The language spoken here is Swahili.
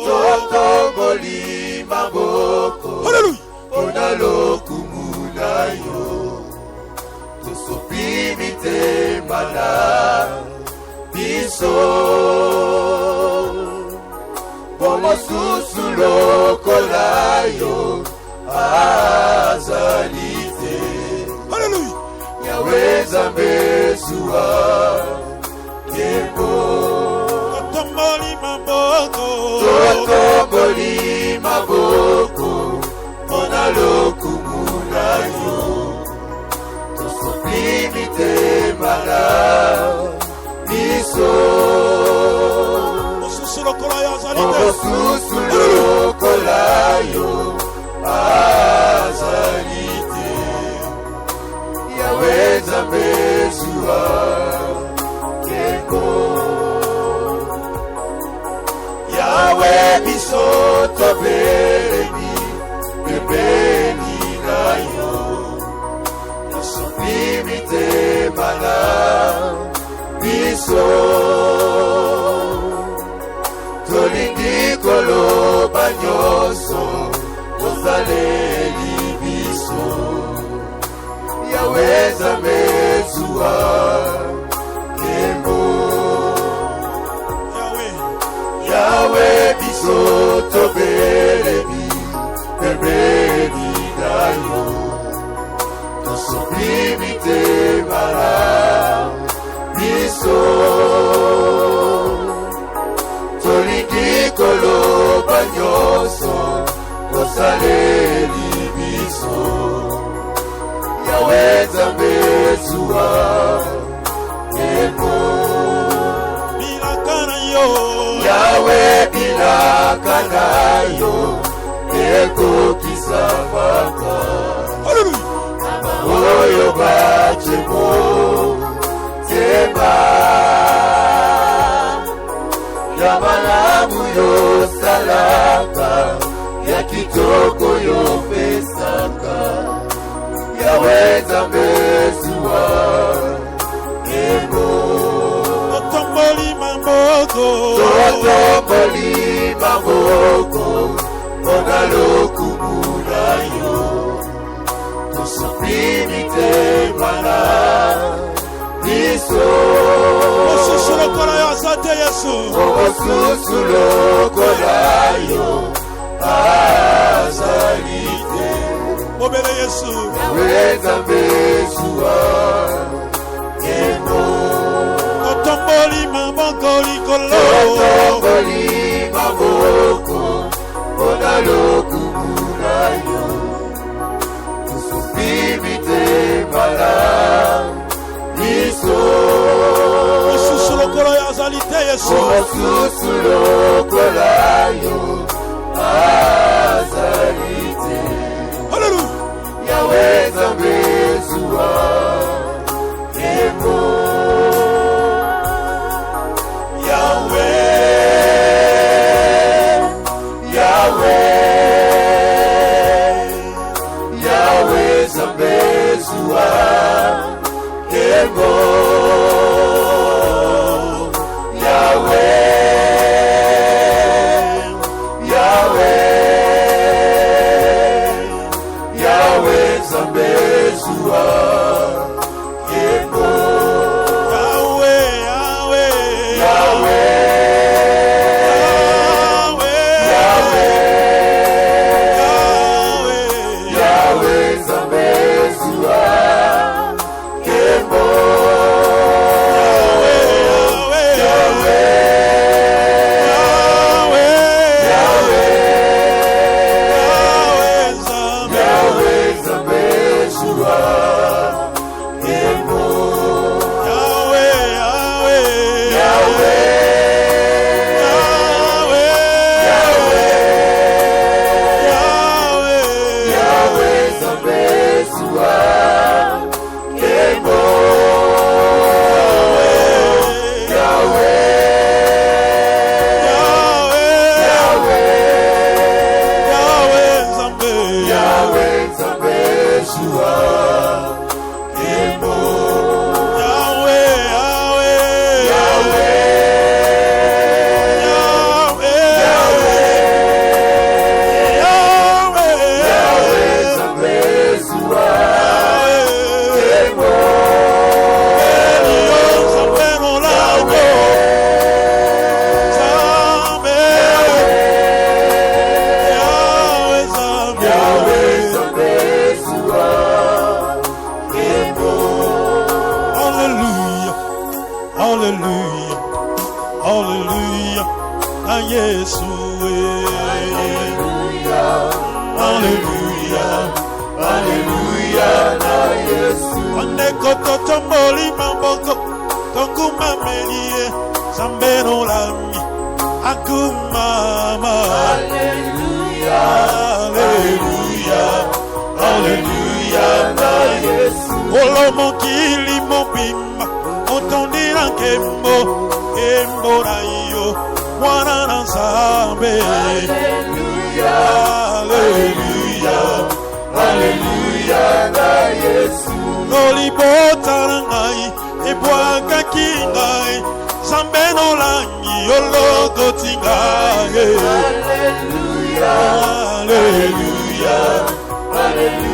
totongoli maboko. Hallelujah. Pona lokumu na yo. Tosopi mitema na biso. Pomo susu lokola yo azalite. Hallelujah. Yahweh Zambezua Yebo. Totongoli maboko. Totongoli maboko. Pona lokumu na yo. Tosopi mitema na biso. Mosusu lokola yo azalite. Mosusu lokola yo azalite. Yahweh Zambezua Yebo. Yahweh biso tobeleni pembeni na yo. Tosopi mitema na biso. Tolingi koloba nyonso tozaleli biso. Yahweh Zambezua Yebo. Yahweh biso tobelemi pembeni na yo. Tosopi mitema na biso. Tolingi koloba nyonso tozaleli biso. Yahweh Zambezua Yebo. Bilakana yo. Yahweh bilakana yo ekokisa baka. Hallelujah. Oyo bachemo temba ya malamu yo salaka ya kitoko yo pesaka. Yahweh Zambezua Yebo. Totongoli maboko. Totongoli maboko. Pona lokumu na yo. Tosopi mitema na biso. Mosusu lokola yo azalite Yesu. Mosusu lokola yo azalite. Mobele Yesu. Yahweh Zambezua Yebo. Totongoli maboko likolo. Totongoli maboko. Pona lokumu na yo. Tosopi mitema na biso. Mosusu lokola yo azalite Yesu. Mosusu lokola yo Alléluia, Alléluia na Yesu. Andeko totomboli maboko, tokuma melie, Zambeno lami, akumama. Alléluia, Alléluia, Alléluia na Yesu. Olomo kili mobimba, otondira kembo, kembo na iyo, mwana na Nzambe. Alléluia, Alléluia, Alléluia na Yesu. Lolibota na ngai, ebwakaki ngai, Nzambe nolangi, olokoti ngai. Alléluia, Alléluia, Alléluia.